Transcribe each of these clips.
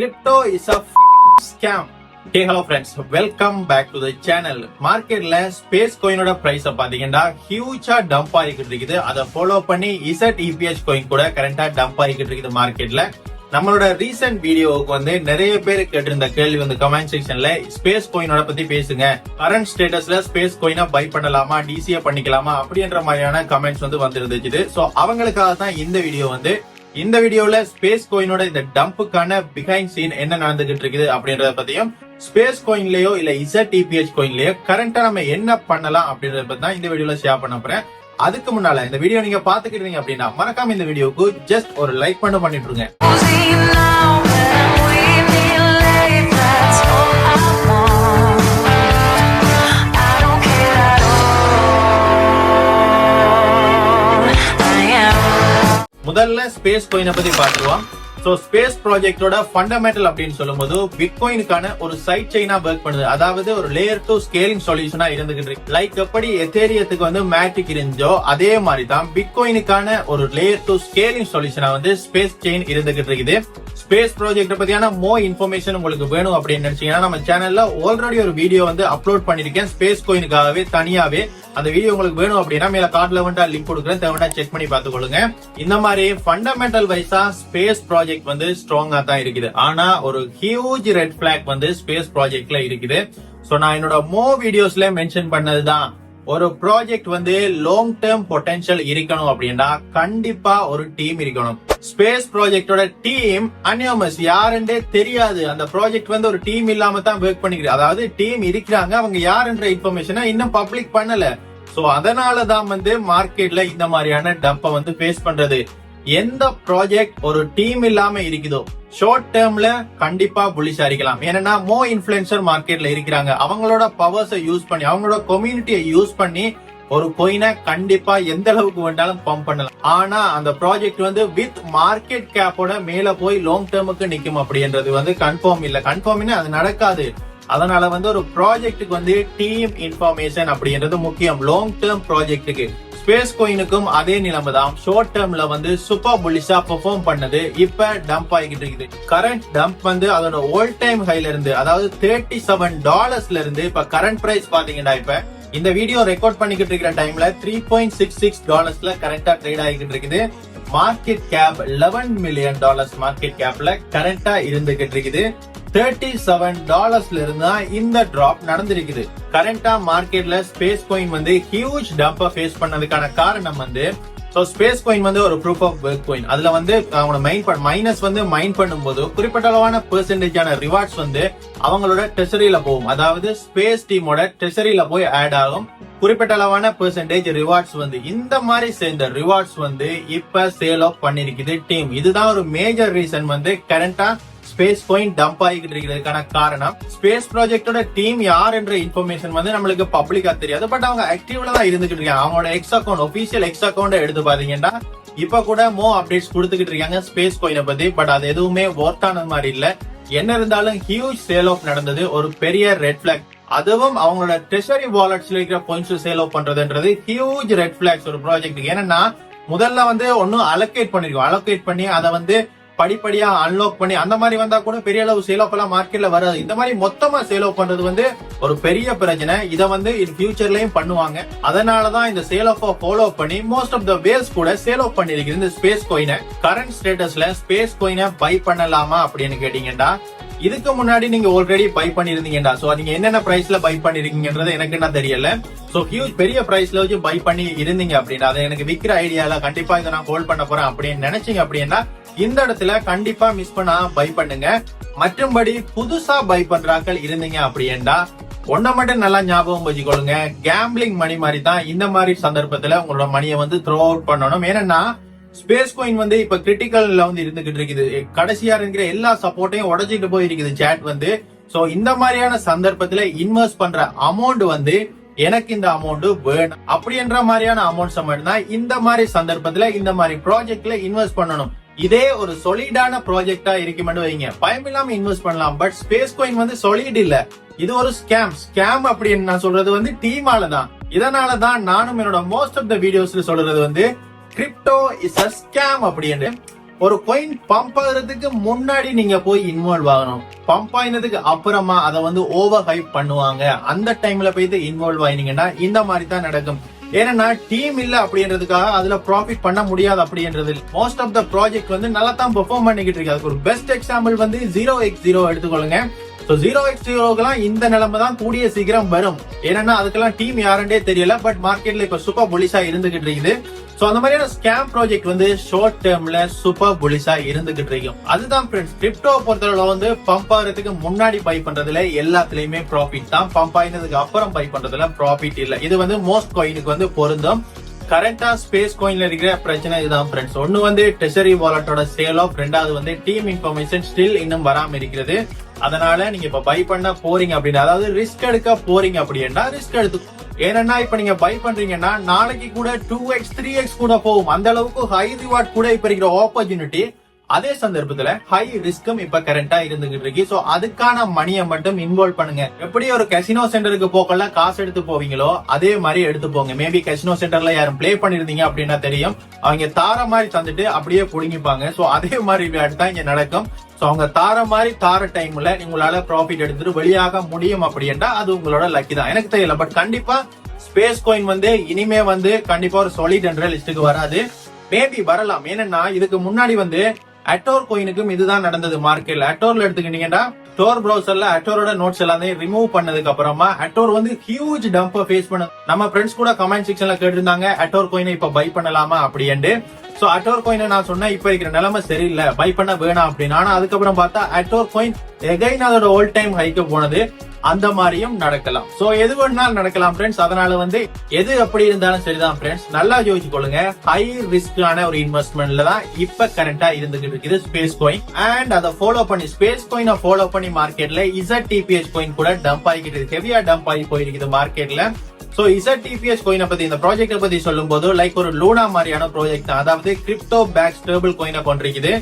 Crypto is a scam. Hey hello friends, welcome back to the channel. மார்க்கெட்ல space கோயினோட price பாத்தீங்கன்னா ஹியூஜா dump ஆகிட்டு இருக்குது. அதை ஃபாலோ பண்ணி ETH கோயின் கூட கரண்டா டம்ப் ஆகிட்டு இருக்குது மார்க்கெட்ல. நம்மளோட ரீசெண்ட் வீடியோவுக்கு நிறைய பேர் கேட்டிருந்த கேள்வி கமெண்ட் செக்ஷன்ல ஸ்பேஸ் கோயினோட பத்தி பேசுங்க, கரண்ட் ஸ்டேட்டஸ்ல ஸ்பேஸ் கோயினா பை பண்ணலாமா, டிசிஏ பண்ணிக்கலாமா அப்படின்ற மாதிரியான கமெண்ட்ஸ் வந்துருந்துச்சு. சோ அவங்களுக்காக தான் இந்த வீடியோல ஸ்பேஸ் கோயினோட இந்த டம்புக்கான பிஹைண்ட் சீன் என்ன நடந்துகிட்டு இருக்குது அப்படின்றத பத்தியும், ஸ்பேஸ் கோயின்லயோ இல்ல ETH கோயின்லயோ கரண்டா நம்ம என்ன பண்ணலாம் அப்படின்றத பத்தி தான் இந்த வீடியோல ஷேர் பண்ண போறேன். அதுக்கு முன்னால இந்த வீடியோ நீங்க பாத்துக்கிட்டு இருக்கீங்க அப்படின்னா மறக்காம இந்த வீடியோக்கு ஜஸ்ட் ஒரு லைக் பண்ணிட்டுருங்க. முதல்ல ஸ்பேஸ் கோயினை பத்தி பாத்துருவோம். சோ ஸ்பேஸ் ப்ராஜெக்டோட ஃபண்டமெண்டல் அப்படின்னு சொல்லும்போது பிட்காயினுக்கான ஒரு சைட் செயினா ஒர்க் பண்ணுது. அதாவது ஒரு லேயர் 2 ஸ்கேலிங் சொல்யூஷனா இருந்துகிட்டு இருக்கு. லைக் எப்படி எத்தேரியத்துக்கு மேட்ரிக் இருந்துச்சோ அதே மாதிரி தான் பிட்காயினுக்கான ஒரு லேயர் 2 ஸ்கேலிங் சொல்யூஷனா ஸ்பேஸ் செயின் இருந்துகிட்டு இருக்குது. ஸ்பேஸ் ப்ராஜெக்ட் பத்தியான மோர் இன்ஃபர்மேஷன் உங்களுக்கு வேணும் அப்படின்னு நினைச்சீங்கன்னா நம்ம சேனல்ல ஆல்ரெடி ஒரு வீடியோ அப்லோட் பண்ணிருக்கேன் ஸ்பேஸ் கோயினுக்காகவே தனியாவே. அந்த வீடியோ உங்களுக்கு வேணும் அப்படின்னா மேல கார்ட்ல லிங்க் கொடுக்குறேன், தேவையா செக் பண்ணி பாத்துக்கொள்ளுங்க. இந்த மாதிரி ஃபண்டமெண்டல் வைஸா ஸ்பேஸ் ப்ராஜெக்ட் ஸ்ட்ராங்கா தான் இருக்குது. ஆனா ஒரு ஹியூஜ் ரெட் பிளாக் ஸ்பேஸ் ப்ராஜெக்ட்ல இருக்குது. சோ நான் என்னோட வீடியோஸ்ல மென்ஷன் பண்ணதுதான், ஒரு ப்ராஜெக்ட் லாங் டேர்ம் பொட்டன்ஷியல் இருக்கணும் அப்படின்னா கண்டிப்பா ஒரு டீம் இருக்கணும். ஸ்பேஸ் ப்ராஜெக்டோட டீம் அன்யோமஸ் யாருன்றே தெரியாது. அந்த ப்ராஜெக்ட் ஒரு டீம் இல்லாம தான் ஒர்க் பண்ணிக்கிறது. அதாவது டீம் இருக்கிறாங்க, அவங்க யாருன்ற இன்ஃபர்மேஷனை இன்னும் பப்ளிக் பண்ணல. சோ அதனாலதான் மார்க்கெட்ல இந்த மாதிரியான டம்ப ஃபேஸ் பண்றது. எந்த ப்ராஜெக்ட் ஒரு டீம் இல்லாம இருக்குதோ ஷார்ட் டேர்ம்ல கண்டிப்பா புலிஷா இருக்கலாம். ஏன்னா இன்ஃபுளுசர் மார்க்கெட்ல இருக்கிறாங்க. அவங்களோட பவர்ஸை யூஸ் பண்ணி, அவங்களோட கம்யூனிட்டியை யூஸ் பண்ணி ஒரு கோயினை கண்டிப்பா எந்த அளவுக்கு வேண்டாலும் பம்ப் பண்ணலாம். ஆனா அந்த ப்ராஜெக்ட் வித் மார்க்கெட் கேப்போட மேல போய் லாங் டேர்முக்கு நிக்கும் அப்படின்றது கன்ஃபார்ம் இல்ல. கன்ஃபார்ம் அது நடக்காது. அதனால ஒரு ப்ராஜெக்டுக்கு டீம் இன்ஃபர்மேஷன் அப்படின்றது முக்கியம். லாங் டேர்ம் ப்ராஜெக்டுக்கு ஸ்பேஸ் கோயினுக்கும் அதே நிலைமை தான். ஷார்ட் டேர்ம்ல சூப்பர் புல்லிஷா பெர்ஃபார்ம் பண்ணது இப்ப டம்ப் ஆகிட்டு இருக்குது. கரண்ட் டம்ப் அதோட ஆல் டைம் ஹைல இருந்து, அதாவது $37 இருந்து இப்ப கரண்ட் பிரைஸ் பாத்தீங்கன்னா இப்ப இந்த வீடியோ ரெக்கார்ட் பண்ணிக்கிட்டு இருக்கிற டைம்ல $3.66 கரண்டா ட்ரேட் ஆகிட்டு இருக்குது. மார்க்கெட் கேப் $11 மில்லியன் மார்க்கெட் கேப்ல கரண்டா இருந்துகிட்டு இருக்குது. $37 இருந்தா இந்த டிராப் நடந்திருக்குது. கரண்டா மார்க்கெட்ல ஸ்பேஸ் கோயின் ஹியூஜ் டம்ப ஃபேஸ் பண்ணதுக்கான காரணம் ஸ்பேஸ் கோயின் ஒரு ப்ரூஃப் ஆஃப் ஒர்க் கோயின். அதுல அவங்க மைனஸ் மைன் பண்ணும்போது குறிப்பிட்ட அளவான பெர்சன்டேஜான ரிவார்ட்ஸ் அவங்களோட ட்ரெஷரியில போகும். அதாவது ஸ்பேஸ் டீமோட ட்ரெஷரியில போய் ஆட் ஆகும். குறிப்பிட்ட அளவான பெர்சன்டேஜ் ரிவார்ட்ஸ் இந்த மாதிரி சேர்ந்த ரிவார்ட்ஸ் இப்ப சேல் ஆஃப் பண்ணிருக்குது டீம். இதுதான் ஒரு மேஜர் ரீசன் கரண்டா ஸ்பேஸ் கோயின் டம்ப் ஆகிட்டு இருக்கிறதுக்கான காரணம். ஸ்பேஸ் ப்ராஜெக்டோட டீம் யார் என்ற இன்ஃபர்மேஷன் நம்மளுக்கு பப்ளிக்கா தெரியாது. பட் அவங்க ஆக்டிவ்ல தான் இருந்துகிட்டு இருக்காங்க. அவங்களோட X account, official X account எடுத்து பாத்தீங்கன்னா இப்ப கூட அப்டேட்ஸ் கொடுத்துக்கிட்டு இருக்காங்க ஸ்பேஸ் கோயினை பத்தி. பட் அது எதுவுமே ஒர்த் ஆனது மாதிரி இல்ல. என்ன இருந்தாலும் ஹியூஜ் சேல் ஆஃப் நடந்தது, ஒரு பெரிய ரெட் பிளாக். அதுவும் அவங்களோட ட்ரெஷரி வாலெட்ஸ்ல இருக்கிற பாயிண்ட்ஸ் சேல் ஆஃப் பண்றதுன்றது ஹியூஜ் ரெட் பிளாக்ஸ் ஒரு ப்ராஜெக்ட். ஏன்னா முதல்ல ஒன்னும் அலோகேட் பண்ணிருக்கோம், அலோகேட் பண்ணி அதை படிப்படியா அன்லாக் பண்ணி அந்த மாதிரி வந்தா கூட பெரிய அளவு சேல் ஆஃப் எல்லாம் மார்க்கெட்ல வராது. இந்த மாதிரி மொத்தமா சேல் ஆஃப் பண்றது ஒரு பெரிய பிரச்சனை. இதை இன் ஃபியூச்சர்லயும் பண்ணுவாங்க. அதனாலதான் இந்த சேல் ஆஃப் ஃபாலோ பண்ணி மோஸ்ட் ஆஃப் த வேல்ஸ் கூட சேல் ஆஃப் பண்ணிருக்கு இந்த ஸ்பேஸ் கோயினை. கரண்ட் ஸ்டேட்டஸ்ல ஸ்பேஸ் கோயினை பை பண்ணலாமா அப்படின்னு கேட்டீங்கன்னா, இதுக்கு முன்னாடி நீங்க ஆல்ரெடி பை பண்ணிருந்தீங்கடா. சோ நீங்க என்னென்ன பிரைஸ்ல பை பண்ணிருக்கீங்கன்றது எனக்கு என்ன தெரியல. சோ ஹியூஜ் பெரிய பிரைஸ்ல வச்சு பை பண்ணி இருந்தீங்க அப்படின்னா, அதை எனக்கு விக்கிற ஐடியால கண்டிப்பா இதை நான் ஹோல்ட் பண்ண போறேன் அப்படின்னு நினைச்சீங்க அப்படின்னா இந்த இடத்துல கண்டிப்பா மிஸ் பண்ணா பை பண்ணுங்க. மற்றும்படி புதுசா பை பண்றாக்கள் இருந்தீங்க அப்படின்னா ஒன்ன மட்டும் நல்லா ஞாபகம் வச்சுக்கொள்ளுங்க, கேம்பிளிங் மணி மாதிரி தான் இந்த மாதிரி சந்தர்ப்பத்துல உங்களோட மணியை த்ரோ அவுட் பண்ணணும். ஏன்னா ஸ்பேஸ் கோயின் இப்ப கிரிட்டிக்கல்ல இருந்துகிட்டு இருக்குது. கடைசியா இருக்கிற எல்லா சப்போர்ட்டையும் உடைச்சிட்டு போயிருக்குது சாட் சோ இந்த மாதிரியான சந்தர்ப்பத்துல இன்வெஸ்ட் பண்ற அமௌண்ட் எனக்கு இந்த அமௌண்ட் வேணும் அப்படின்ற மாதிரியான அமௌண்ட்ஸ் மட்டும் இந்த மாதிரி சந்தர்ப்பத்துல இந்த மாதிரி ப்ராஜெக்ட்ல இன்வெஸ்ட் பண்ணணும். இதே ஒரு சொலிடான ப்ராஜெக்டா இருக்குமென்னு வைங்க, பயமில்லாம இன்வெஸ்ட் பண்ணலாம். பட் ஸ்பேஸ் கோயின் சொலிட் இல்ல, இது ஒரு ஸ்கேம் அப்படின்னு நான் சொல்றது டீமால தான். இதனாலதான் நானும் என்னோட மோஸ்ட் ஆஃப் த வீடியோஸ்ல சொல்றது கிரிப்டோ இஸ் அ ஸ்கேம் அப்படின்னு. ஒரு coin பம்ப் ஆகுறதுக்கு முன்னாடி நீங்க போய் இன்வால்வ் ஆகணும். பம்ப் ஆயினதுக்கு அப்புறமா அதை வந்து ஓவர் ஹைப் பண்ணுவாங்க. அந்த டைம்ல போயிட்டு இன்வால்வ் ஆயினீங்கன்னா இந்த மாதிரி தான் நடக்கும். ஏன்னா டீம் இல்ல அப்படின்றதுக்காக அதுல ப்ராஃபிட் பண்ண முடியாது அப்படின்றது. மோஸ்ட் ஆஃப் த ப்ராஜெக்ட் வந்து நல்லா தான் பெர்ஃபார்ம் பண்ணிக்கிட்டு இருக்கு. அதுக்கு ஒரு பெஸ்ட் எக்ஸாம்பிள் வந்து 0x0 எடுத்துக்கொள்ளுங்க. 0x0 இந்த நிலைமை தான் கூடிய சீக்கிரம் வரும். ஏன்னா அதுக்கெல்லாம் டீம் யாருன்னே தெரியல. பட் மார்க்கெட்ல இப்ப சூப்பர் புலிஷா இருந்துகிட்டு இருக்குது. சோ அந்த மாதிரியான ஸ்கேம் ப்ராஜெக்ட் வந்து ஷார்ட் டேர்ம்ல சூப்பர் புலிஷா இருந்துகிட்டு இருக்கும். அதுதான் ஃப்ரெண்ட்ஸ், கிரிப்டோ பொறுத்தளவுல வந்து பம்ப் ஆகிறதுக்கு முன்னாடி பை பண்றதுல எல்லாத்துலயுமே ப்ராஃபிட் தான். பம்ப் ஆயினதுக்கு அப்புறம் பை பண்றதுல ப்ராஃபிட் இல்ல. இது வந்து மோஸ்ட் காயினுக்கு வந்து பொருந்தும். கரண்டா ஸ்பேஸ் காயின்ல இருக்கிற பிரச்சனை இதுதான் ஃப்ரெண்ட்ஸ். ஒன்னு வந்து ட்ரெஷரி வாலெட்டோட சேல் ஆஃப், ரெண்டாவது வந்து டீம் இன்ஃபர்மேஷன் ஸ்டில் இன்னும் வராம இருக்கிறது. அதனால நீங்க இப்ப பை பண்ண போறீங்க அப்படின்னா, அதாவது ரிஸ்க் எடுக்க போறீங்க அப்படின்னா ரிஸ்க் எடுத்து. ஏன்னா இப்ப நீங்க பை பண்றீங்கன்னா நாளைக்கு கூட 2x 3x கூட போகும். அந்த அளவுக்கு ஹை ரிவார்ட் கூட இப்ப இருக்கிற ஆப்பர்ச்சுனிட்டி. அதே சந்தர்ப்பத்துல ஹை ரிஸ்க்கும் இப்ப கரண்டா இருந்துகிட்டு இருக்கு. சோ அதுக்கான மணியை மட்டும் இன்வால்வ் பண்ணுங்க. எப்படி ஒரு கசினோ சென்டருக்கு போக்கல காசு எடுத்து போவீங்களோ அதே மாதிரி எடுத்து போங்க. மேபி கசினோ சென்டர்ல யாரும் பிளே பண்ணிருந்தீங்க அப்படின்னா தெரியும், அவங்க தார மாதிரி தந்துட்டு அப்படியே புடுங்கிப்பாங்க. சோ அதே மாதிரி தான் இங்க நடக்கும். சோ அவங்க தார மாதிரி தார டைம்ல உங்களால ப்ராஃபிட் எடுத்துட்டு வெளியாக முடியும் அப்படின்னா அது உங்களோட லக்கி தான். எனக்கு தெரியல, பட் கண்டிப்பா ஸ்பேஸ் காயின் வந்து இனிமே வந்து கண்டிப்பா ஒரு சாலிட் என்ற லிஸ்டுக்கு வராது. மேபி வரலாம். ஏன்னா இதுக்கு முன்னாடி வந்து அட்டோர் கோயினுக்கும் இதுதான் நடந்தது மார்க்கெட்ல. அட்டோர்ல எடுத்துக்கிட்டீங்கன்னா டோர் ப்ரௌசர்ல அட்டோரோட நோட்ஸ் எல்லாத்தையும் ரிமூவ் பண்ணதுக்கு அப்புறமா அட்டோர் வந்து ஹியூஜ் டம்ப ஃபேஸ் பண்ண. நம்ம ஃப்ரெண்ட்ஸ் கூட கமெண்ட் செக்ஷன்ல கேட்டிருந்தாங்க அட்டோர் கோயினை இப்ப பை பண்ணலாமா அப்படின்ட்டு. சோ அட்டோர் கோயினை நான் சொன்னேன் இப்ப இருக்கிற நிலைமை சரியில்லை, பை பண்ண வேணாம் அப்படின்னு. ஆனா அதுக்கப்புறம் பார்த்தா அட்டோர் கோயின் எகைன் அதோட ஓல்ட் டைம் ஹைக்கு போனது. அந்த மாதிரியும் நடக்கலாம். சோ எது வேணாலும் நடக்கலாம் ஃப்ரெண்ட்ஸ். அதனால வந்து எது எப்படி இருந்தாலும் சரிதான் ஃப்ரெண்ட்ஸ். நல்லா யோசிச்சு கொள்ளுங்க. ஹை ரிஸ்கான ஒரு இன்வெஸ்ட்மெண்ட்ல தான் இப்ப கரண்டா இருந்துகிட்டு இருக்குது ஸ்பேஸ் காயின். அண்ட் அதை ஃபாலோ பண்ணி ஸ்பேஸ் காயினை ஃபாலோ பண்ணி மார்க்கெட்ல ZTPH காயின் கூட டம்ப் ஆகிக்கிட்டு ஹெவியா டம்ப் ஆகி போயிருக்குது மார்க்கெட்ல. சோ ZTPH கோயினை பத்தி இந்த ப்ராஜெக்ட பத்தி சொல்லும் போது லைக் ஒரு லூனா மாதிரியான ப்ராஜெக்ட் தான். அதாவது கிரிப்டோ பேக் ஸ்டேபிள் கோயினை கொண்டிருக்குது.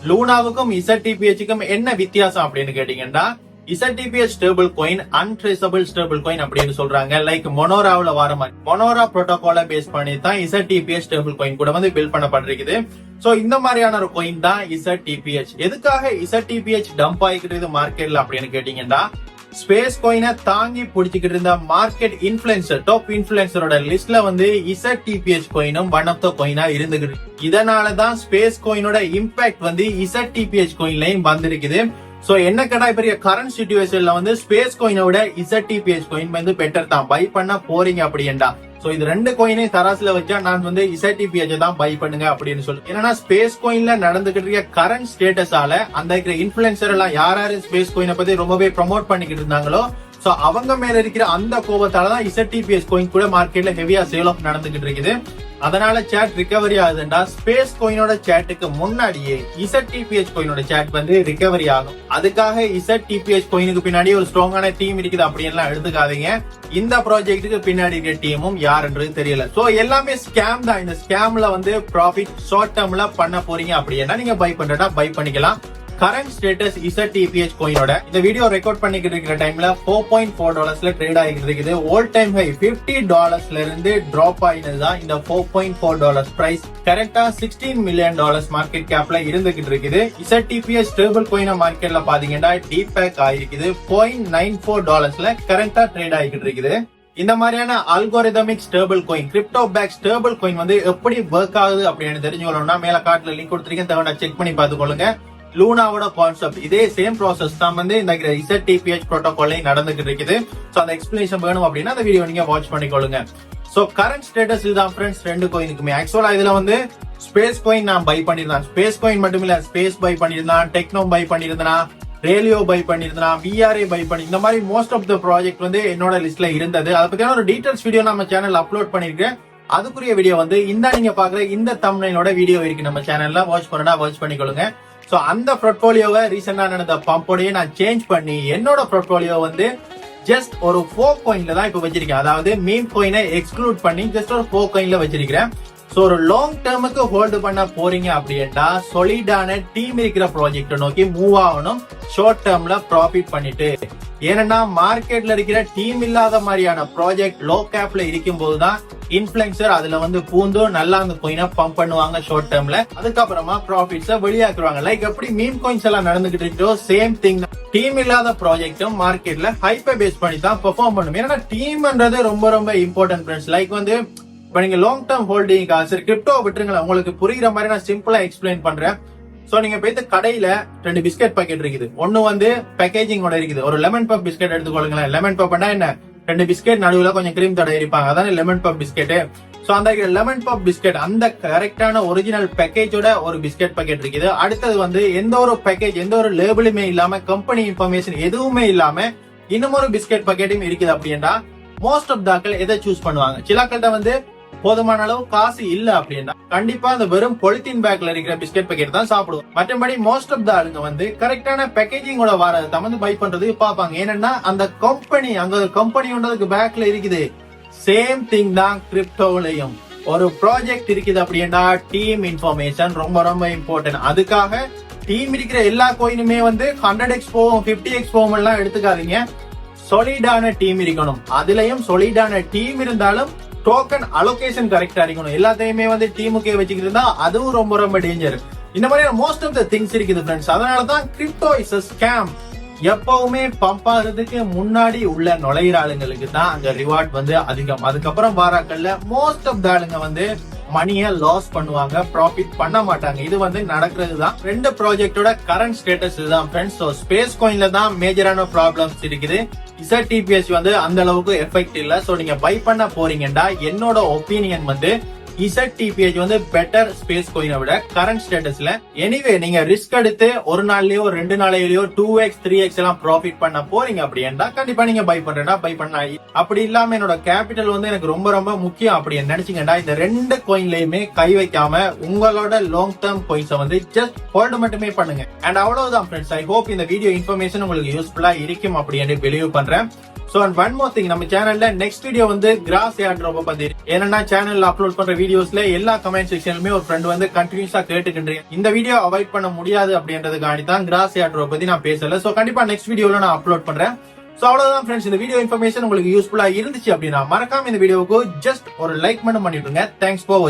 லூனாவுக்கும் ZTPHக்கும் என்ன வித்தியாசம் அப்படின்னு கேட்டீங்கன்னா, ZTPH stable going untraceable stable going அப்படின்னு சொல்றாங்க. லைக் மொனோராவுல வர மாதிரி மொனோரா புரோட்டோகால பேஸ் பண்ணி தான் ZTPH ஸ்டேபிள் கோயின் கூட வந்து பில்ட் பண்ணப்பட்டிருக்குது. சோ இந்த மாதிரியான ஒரு கோயின் தான் ZTPH. எதுக்காக ZTPH டம்ப் ஆகிக்கிறது மார்க்கெட்ல அப்படின்னு கேட்டீங்கன்னா, ஸ்பேஸ் கோயினை தாங்கி பிடிச்சிக்கிட்டு இருந்த மார்க்கெட் இன்ஃபுளுசர் டாப் இன்ஃபுளுசரோட லிஸ்ட்ல வந்து ZTPH கோயினும் ஒன் ஆஃப் த கோயினா இருந்துகிட்டு. இதனாலதான் ஸ்பேஸ் கோயினோட இம்பாக்ட் வந்து ZTPH கோயின்லயும் வந்திருக்குது. சோ என்ன கேட்டா இப்ப கரண்ட் சிச்சுவேஷன்ல வந்து ஸ்பேஸ் கோயினோட ZTPH கோயின் வந்து பெட்டர் தான். பை பண்ண போறீங்க அப்படின்னா சோ இது ரெண்டு கோயினை தராசுல வச்சா நான் வந்து ZTPH தான் பை பண்ணுங்க அப்படின்னு சொல்லு. ஏன்னா ஸ்பேஸ் கோயின்ல நடந்துகிட்டு இருக்க கரண்ட் ஸ்டேட்டஸால அந்த இருக்கிற இன்ஃபுளுசர் எல்லாம் யாரு ஸ்பேஸ் கோயினை பத்தி ரொம்பவே ப்ரமோட் பண்ணிக்கிட்டு இருந்தாங்களோ சோ அவங்க மேல இருக்கிற அந்த கோபத்தாலதான் ZTPH கோயின் கூட மார்க்கெட்ல ஹெவியா சேல் ஆஃப் நடந்துகிட்டு இருக்குது. அதனால சேட் ரிகவரி ஆகுதுன்னா ஸ்பேஸ் கோயினோட சேட்டுக்கு முன்னாடியே ZTPH கோயினோட சேட் வந்து ரிகவரி ஆகும். அதுக்காக ZTPH கோயினுக்கு பின்னாடி ஒரு ஸ்ட்ராங்கான டீம் இருக்குது அப்படின்லாம் எடுத்துக்காதீங்க. இந்த ப்ராஜெக்ட்டுக்கு பின்னாடி இருக்கிற டீமும் யாருன்றது தெரியல. சோ எல்லாமே ஸ்கேம் தான். இந்த ஸ்கேம்ல வந்து ப்ராஃபிட் ஷார்ட் டேர்ம்ல பண்ண போறீங்க அப்படின்னா நீங்க பை பண்றதா பை பண்ணிக்கலாம். கரண்ட் ஸ்டேட்டஸ் ZTPH கோயினோட இந்த வீடியோ ரெக்கார்ட் பண்ணிக்கிட்டு இருக்கிற டைம்ல $4.4 ட்ரேட் ஆகிட்டு இருக்குது. ஓல்ட் டைம் ஹை $50 இருந்து டிராப் ஆயினதுதான் இந்த $4.4 பிரைஸ். கரெக்டா $16 மில்லியன் மார்க்கெட் கேப்ல இருந்துகிட்டு இருக்குது. ZTPH ஸ்டேபிள் கோயின மார்க்கெட்ல பாத்தீங்கன்னா டீபேக் ஆயிருக்குது. $0.94 கரெக்டா ட்ரேட் ஆகிட்டு இருக்குது. இந்த மாதிரியான algorithmic stable coin crypto back stable coin வந்து எப்படி ஒர்க் ஆகுது அப்படின்னு தெரிஞ்சுக்கணும்னா மேல கார்ட்ல லிங்க் கொடுத்துருக்கேன், தேவையான செக் பண்ணி பார்த்துக்கொள்ளுங்க. லூனாவோட கான்செப்ட் இதே சேம் ப்ராசஸ் தான் வந்து இந்த ZTPH புரோட்டோகால்ல நடந்துகிட்டு இருக்குது. சோ அந்த எக்ஸ்பிளனேஷன் வேணும் அப்படின்னா அந்த வீடியோ நீங்க வாட்ச் பண்ணிக்கொள்ளுங்க. சோ கரண்ட் ஸ்டேட்டஸ் இதுதான் ஃப்ரெண்ட்ஸ் ரெண்டு கோயினுக்குமே. ஆக்சுவலா இதுல வந்து ஸ்பேஸ் கோயின் நான் பை பண்ணிருந்தேன். ஸ்பேஸ் கோயின் மட்டும் இல்ல, ஸ்பேஸ் பை பண்ணிருந்தான், டெக்னோ பை பண்ணிருந்தான், ரேலியோ பை பண்ணிருந்தான், VRA பை பண்ணி, இந்த மாதிரி மோஸ்ட் ஆஃப் த ப்ராஜெக்ட் வந்து என்னோட லிஸ்ட்ல இருந்தது. அதை பத்தியான ஒரு டீடைல்ஸ் வீடியோ நம்ம சேனல்ல அப்லோட் பண்ணிருக்கேன். அதுக்குரிய வீடியோ வந்து நீங்க பாக்குற இந்த தம்ப்நெயிலோட வீடியோ இருக்கு நம்ம சேனல்ல. வாட்ச் பண்ணிக்கொள்ளுங்க. சோ அந்த போர்ட்போலியோவை ரீசெண்டா நடந்த பம்போடையே நான் சேஞ்ச் பண்ணி என்னோட போர்ட்போலியோ வந்து ஜஸ்ட் ஒரு 4 கோயின்ல தான் இப்ப வச்சிருக்கேன். அதாவது மீம் கோயினை எக்ஸ்க்ளூட் பண்ணி ஜஸ்ட் ஒரு 4 கோயின்ல வச்சிருக்கிறேன். சோ ஒரு லாங் டேர்முக்கு ஹோல்டு பண்ண போறீங்க அப்படின்னா சொலிடான டீம் இருக்கிற ப்ராஜெக்ட் நோக்கி மூவ் ஆகணும். ஷார்ட் டேர்ம்ல ப்ராஃபிட் பண்ணிட்டு ஏன்னா மார்க்கெட்ல இருக்கிற டீம் இல்லாத மாதிரியான ப்ராஜெக்ட் லோ கேப்ல இருக்கும் போதுதான் இன்ஃபுளுசர் அதுல வந்து பூந்து நல்லா அந்த கோயினை பம்ப் பண்ணுவாங்க ஷார்ட் டேர்ம்ல. அதுக்கப்புறமா ப்ராஃபிட்ஸ வெளியாக்குவாங்க. லைக் எப்படி மீம் கோயின்ஸ் எல்லாம் நடந்துகிட்டு இருக்கோ சேம் திங். டீம் இல்லாத ப்ராஜெக்டும் மார்க்கெட்ல ஹைப்பை பேஸ் பண்ணி தான் பெர்ஃபார்ம் பண்ணும். ஏன்னா டீம்ன்றது ரொம்ப ரொம்ப இம்பார்ட்டன்ட் ஃப்ரெண்ட்ஸ். லைக் வந்து இப்ப நீங்க லாங் டேர்ம் ஹோல்டிங் சரி கிரிப்டோ விட்டுருங்களேன், உங்களுக்கு புரியுற மாதிரி நான் சிம்பிளா எக்ஸ்பிளைன் பண்றேன். சோ நீங்க போயிட்டு கடையில 2 பிஸ்கெட் பாக்கெட் இருக்குது. ஒன்னு வந்து பேக்கேஜிங்கோட இருக்குது. ஒரு லெமன் பப் பிஸ்கெட் எடுத்துக்கொள்ளுங்களேன். லெமன் பப்னா என்ன, 2 பிஸ்கெட் நடுவுல கொஞ்சம் கிரீம் தடவை இருப்பாங்க, அதான லெமன் பப் பிஸ்கெட். சோ அந்த லெமன் பப் பிஸ்கெட் அந்த கரெக்டான ஒரிஜினல் பேக்கேஜோட ஒரு பிஸ்கெட் பாக்கெட் இருக்குது. அடுத்தது வந்து எந்த ஒரு பேக்கேஜ் எந்த ஒரு லேபிளுமே இல்லாம கம்பெனி இன்ஃபர்மேஷன் எதுவுமே இல்லாம இன்னும் ஒரு பிஸ்கெட் பாக்கெட்டும் இருக்குது. அப்படின்னா மோஸ்ட் ஆஃப் தாக்கள் எதை சூஸ் பண்ணுவாங்க? சிலாக்கள்கிட்ட வந்து போதுமான அளவு காசு இல்ல அப்படின்னா கண்டிப்பா அந்த வெறும் பொலித்தீன் பேக்ல இருக்கிற பிஸ்கெட் பாக்கெட் தான் சாப்பிடுவோம். மற்றபடி மோஸ்ட் ஆஃப் த ஆளுங்க வந்து கரெக்டான பேக்கேஜிங்கோட வரதை வந்து பை பண்றதுக்கு பாப்பாங்க. ஏன்னா அந்த கம்பெனி அங்க கம்பெனின்றதுக்கு பேக்ல இருக்குது. சேம் திங் தான் கிரிப்டோலையும். ஒரு ப்ராஜெக்ட் இருக்குது அப்படின்னா டீம் இன்ஃபர்மேஷன் ரொம்ப ரொம்ப இம்பார்ட்டன்ட். அதுக்காக டீம் இருக்கிற எல்லா கோயினுமே வந்து 100x போவோம் 50x போவோம் எல்லாம் எடுத்துக்காதீங்க. சொலிடான டீம் இருக்கணும். அதுலயும் சொலிடான டீம் இருந்தாலும் டோக்கன் அலோகேஷன் கரெக்டா இருக்கணும். எல்லாத்தையுமே வந்து டீமுக்கே வச்சுக்கிட்டு இருந்தா அதுவும் ரொம்ப ரொம்ப டேஞ்சர். இந்த மாதிரியான மோஸ்ட் ஆஃப் த திங்ஸ் இருக்குது ஃப்ரெண்ட்ஸ். அதனாலதான் கிரிப்டோ இஸ் a ஸ்கேம். எப்பவுமே பம்ப் ஆகிறதுக்கு முன்னாடி உள்ள நுழையிற ஆளுங்களுக்கு தான் அங்க ரிவார்ட் வந்து அதிகம். அதுக்கப்புறம் வாராக்கள்ல மோஸ்ட் ஆஃப் த ஆளுங்க வந்து மணியை லாஸ் பண்ணுவாங்க, ப்ராஃபிட் பண்ண மாட்டாங்க. இது வந்து நடக்கிறது தான். 2 ப்ராஜெக்டோட கரண்ட் ஸ்டேட்டஸ் இதுதான் ஃப்ரெண்ட்ஸ். ஸோ ஸ்பேஸ் கோயின்ல தான் மேஜரான ப்ராப்ளம்ஸ் இருக்குது. ZTPS வந்து அந்த அளவுக்கு எஃபெக்ட் இல்ல. சோ நீங்க பை பண்ண போறீங்கன்னா என்னோட ஒப்பீனியன் வந்து ZTPH வந்து பெட்டர் ஸ்பேஸ் கோயினை விட கரண்ட் ஸ்டேட்டஸ்ல. எனிவே நீங்க ரிஸ்க் எடுத்து ஒரு நாள்லயோ 2 நாளையிலயோ 2x 3x எல்லாம் ப்ராஃபிட் பண்ண போறீங்க அப்படின்னா கண்டிப்பா நீங்க பை பண்றேன்னா பை பண்ண. அப்படி இல்லாம என்னோட கேபிட்டல் வந்து எனக்கு ரொம்ப ரொம்ப முக்கியம் அப்படின்னு நினைச்சீங்கன்னா இந்த 2 கோயின்லயுமே கை வைக்காம உங்களோட லாங் டேர்ம் கோயின்ஸை வந்து ஜஸ்ட் ஹோல்டு மட்டுமே பண்ணுங்க. அண்ட் அவ்வளவுதான் ஃப்ரெண்ட்ஸ். ஐ ஹோப் இந்த வீடியோ இன்ஃபர்மேஷன் உங்களுக்கு யூஸ்ஃபுல்லா இருக்கும் அப்படின்னு பிலீவ் பண்றேன். So and one more thing, நம்ம சேனல்ல நெக்ஸ்ட் வீடியோ வந்து கிராஸ் ஏர்ட்ராப் பத்தி. ஏன்னா சேனல்ல அப்லோட் பண்ற வீடியோஸ்ல எல்லா கமெண்ட் செக்ஷன்லுமே ஒரு ஃப்ரெண்ட் வந்து கண்டினியூஸா கேட்டுக்கின்றேன். இந்த வீடியோ அவாய்ட் பண்ண முடியாது அப்படின்றதுக்காண்டி தான் கிராஸ் ஏர்ட்ராப் பத்தி நான் பேசல. சோ கண்டிப்பா நெக்ஸ்ட் வீடியோல நான் அப்லோட் பண்றேன். சோ அவ்வளவுதான் ஃப்ரெண்ட்ஸ். இந்த வீடியோ இன்ஃபர்மேஷன் உங்களுக்கு யூஸ்ஃபுல்லா இருந்துச்சு அப்படின்னா மறக்காம இந்த வீடியோவுக்கு ஜஸ்ட் ஒரு லைக் மட்டும் பண்ணிடுங்க. Thanks for